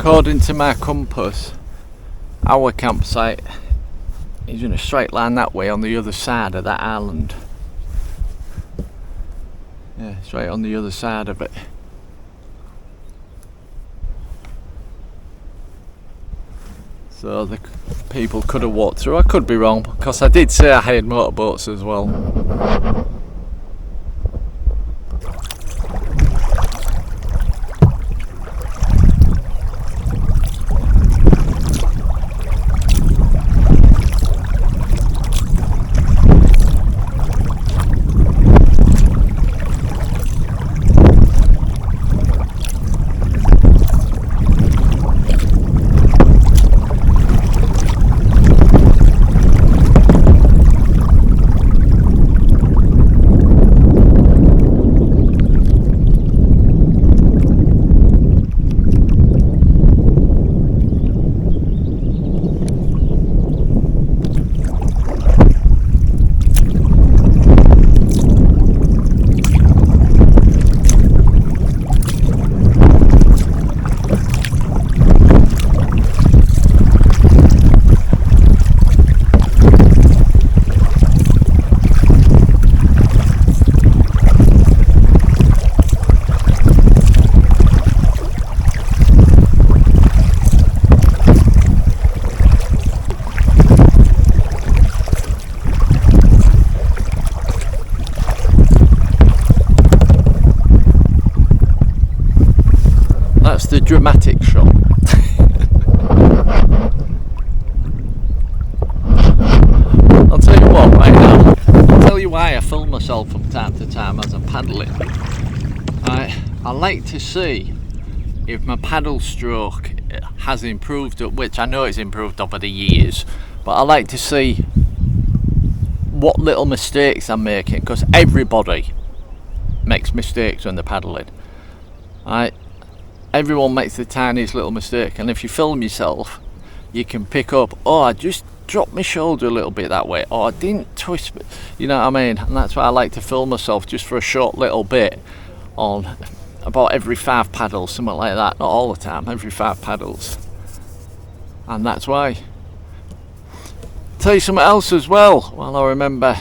According to my compass, our campsite is in a straight line that way on the other side of that island. Yeah, straight on the other side of it. So the people could have walked through. I could be wrong, because I did say I had motorboats as well. That's the dramatic shot. I'll tell you what right now, I'll tell you why I film myself from time to time as I'm paddling. I like to see if my paddle stroke has improved, which I know it's improved over the years, but I like to see what little mistakes I'm making, because everybody makes mistakes when they're paddling. Everyone makes the tiniest little mistake, and if you film yourself, you can pick up, oh, I just dropped my shoulder a little bit that way, or I didn't twist, you know what I mean? And that's why I like to film myself, just for a short little bit, on about every 5 paddles, something like that. Not all the time, every 5 paddles. And that's why. Tell you something else as well, well, I remember,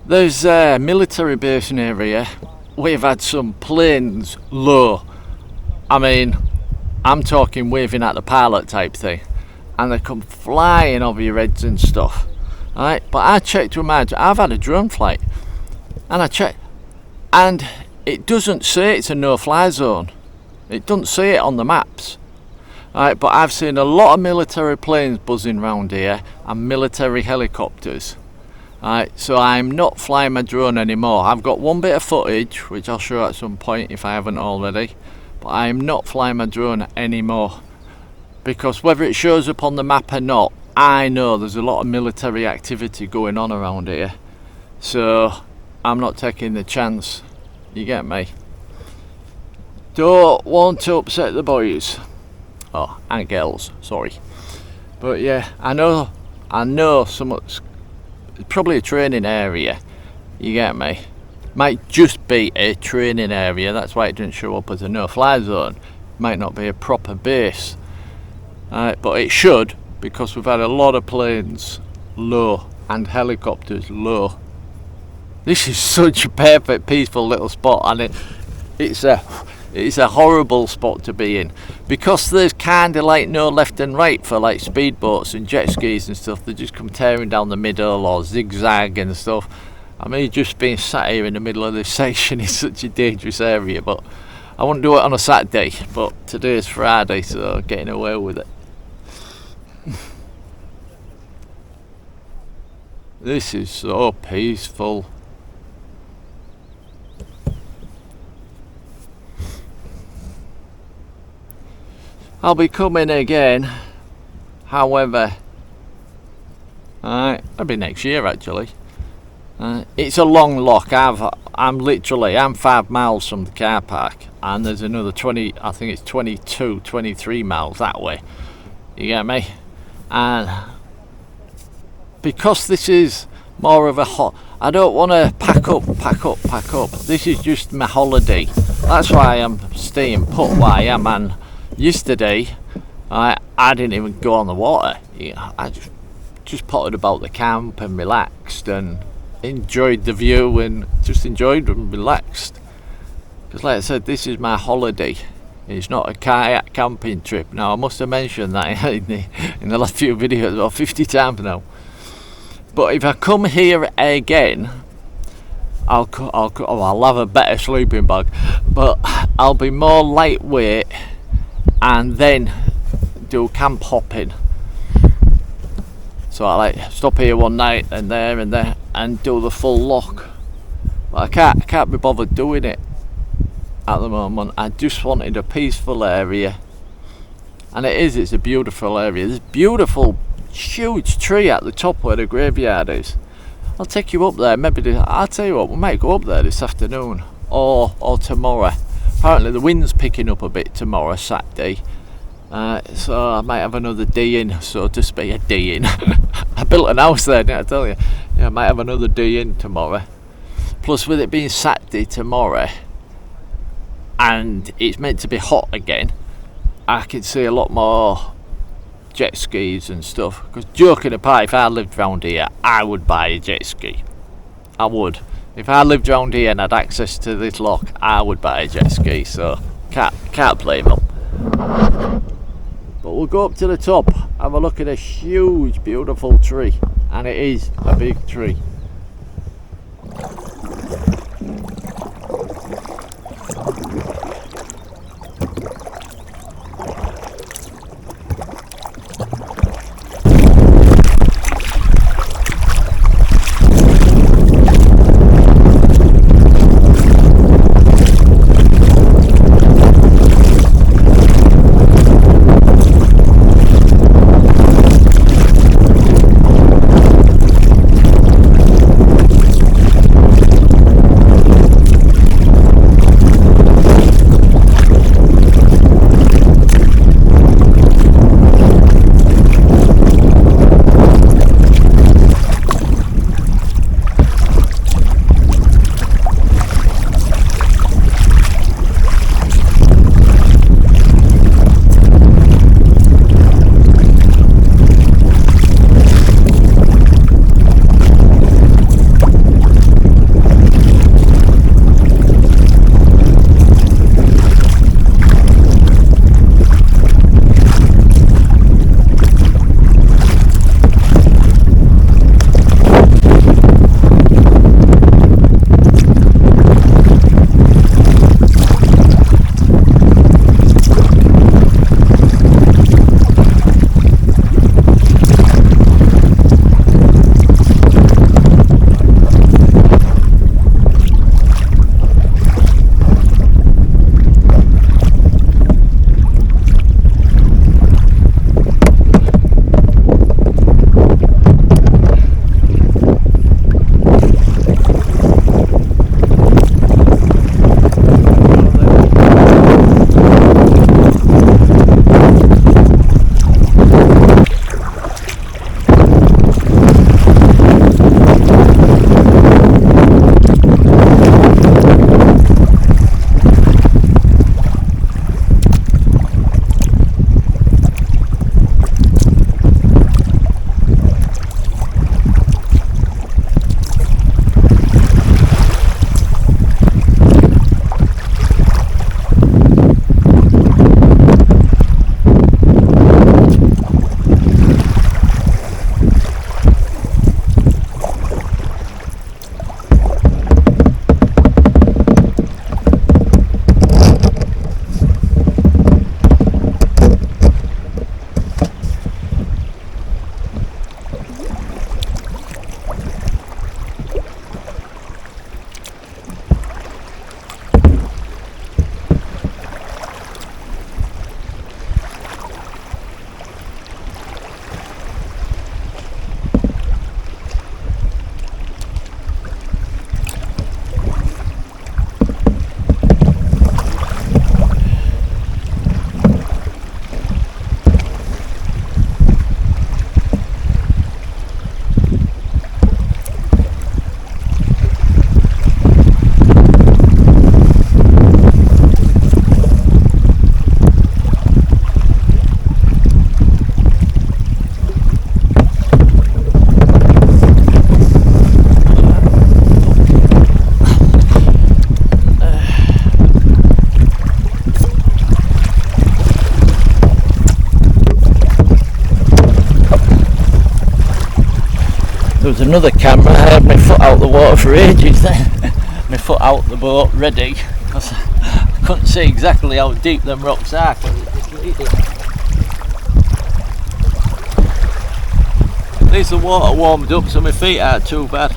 there's a military base in area. We've had some planes low. I mean, I'm talking waving at the pilot type thing, and they come flying over your heads and stuff. Alright, but I checked with my, I've had a drone flight, and I checked, and it doesn't say it's a no-fly zone. It doesn't say it on the maps. Alright, but I've seen a lot of military planes buzzing around here, and military helicopters. Alright, so I'm not flying my drone anymore. I've got one bit of footage, which I'll show at some point if I haven't already. But I'm not flying my drone anymore, because whether it shows up on the map or not, I know there's a lot of military activity going on around here, so I'm not taking the chance. You get me? Don't want to upset the boys, oh, and girls, sorry. But yeah, I know it's probably a training area. You get me? Might just be a training area, that's why it didn't show up as a no-fly zone. Might not be a proper base, but it should, because we've had a lot of planes low and helicopters low. This is such a perfect, peaceful little spot, and it's a horrible spot to be in, because there's kind of like no left and right for like speedboats and jet skis and stuff. They just come tearing down the middle or zigzag and stuff. I mean, just being sat here in the middle of this section is such a dangerous area, but I wouldn't do it on a Saturday, but today is Friday, so getting away with it. This is so peaceful. I'll be coming again, however, it'll be next year actually. It's a long loch. I'm 5 miles from the car park, and there's another 20, I think it's 22, 23 miles that way. You get me? And because this is more of a I don't want to pack up. This is just my holiday. That's why I'm staying put where I am and Yesterday, I didn't even go on the water. I just potted about the camp and relaxed and enjoyed the view and just enjoyed and relaxed. Because like I said, this is my holiday. It's not a kayak camping trip. Now I must have mentioned that in the last few videos about 50 times now. But if I come here again, I'll have a better sleeping bag, but I'll be more lightweight and then do camp hopping. So I like stop here one night and there and do the full Loch. But I can't be bothered doing it at the moment. I just wanted a peaceful area, and it's a beautiful area. There's a beautiful huge tree at the top where the graveyard is. I'll take you up there. I'll tell you what, we might go up there this afternoon or tomorrow. Apparently the wind's picking up a bit tomorrow, Saturday. So I might have another day in, so to speak. A day in. I built an house there, didn't I tell you? Yeah, I might have another day in tomorrow. Plus, with it being Saturday tomorrow, and it's meant to be hot again, I can see a lot more jet skis and stuff. Because joking apart, if I lived round here, I would buy a jet ski. I would. If I lived round here and had access to this loch, I would buy a jet ski. So can't blame them. But we'll go up to the top, have a look at a huge beautiful tree, and it is a big tree. there was another camera. I had my foot out the water for ages then. My foot out the boat ready, because I couldn't see exactly how deep them rocks are, because it just really... At least the water warmed up so my feet aren't too bad.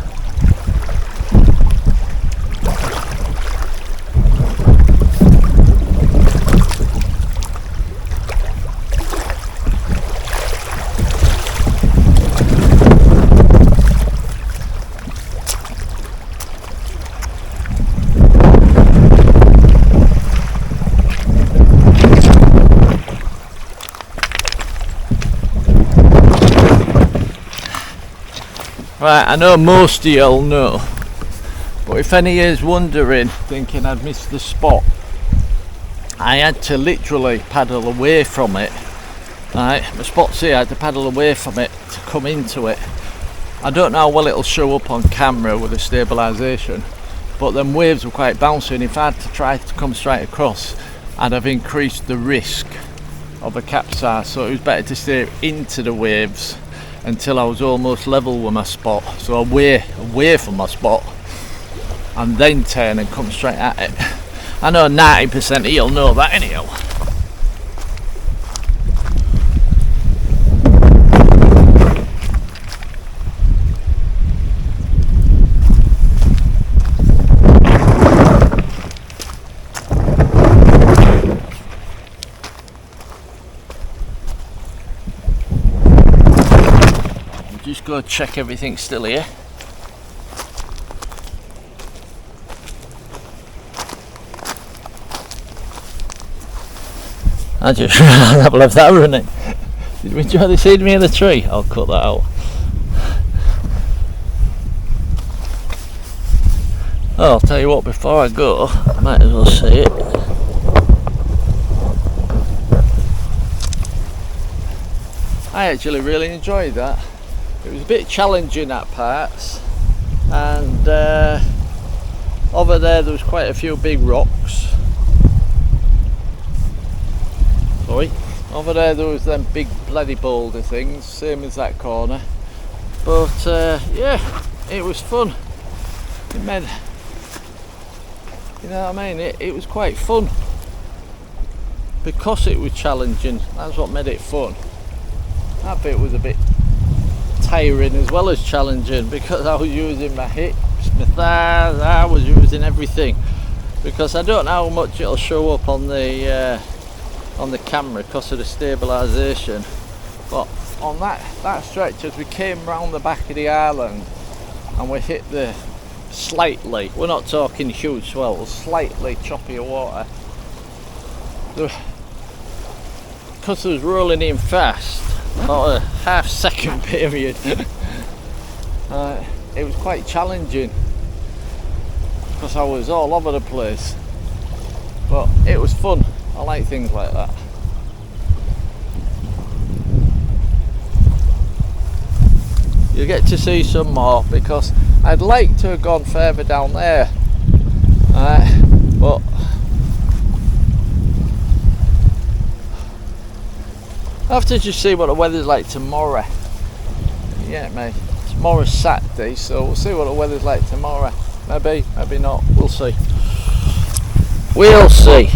Right, I know most of y'all know, but if any is wondering, thinking I'd missed the spot, I had to literally paddle away from it. Right, my spot's here, I had to paddle away from it to come into it. I don't know how well it'll show up on camera with the stabilisation, but them waves were quite bouncy, and if I had to try to come straight across, I'd have increased the risk of a capsize, so it was better to stay into the waves until I was almost level with my spot, so away from my spot, and then turn and come straight at it. I know 90% of you'll know that anyhow. Just go check everything's still here. I just left that running. Did we enjoy the scenery of the tree? I'll cut that out. Oh, I'll tell you what, before I go, I might as well see it. I actually really enjoyed that. It was a bit challenging at parts, and over there was quite a few big rocks. Sorry, over there was them big bloody boulder things, same as that corner. But yeah, it was fun. It made, you know what I mean? It was quite fun because it was challenging. That's what made it fun. That bit was a bit tiring as well as challenging, because I was using my hips, my thighs, I was using everything, because I don't know how much it'll show up on the camera because of the stabilisation, but on that stretch, as we came round the back of the island and we hit the slightly, we're not talking huge swells, slightly choppier water, because it was rolling in fast, about a half-second period. It was quite challenging because I was all over the place, but it was fun. I like things like that. You'll get to see some more, because I'd like to have gone further down there, but I have to just see what the weather's like tomorrow. Yeah, mate. Tomorrow's Saturday, so we'll see what the weather's like tomorrow. Maybe, maybe not. We'll see. We'll see.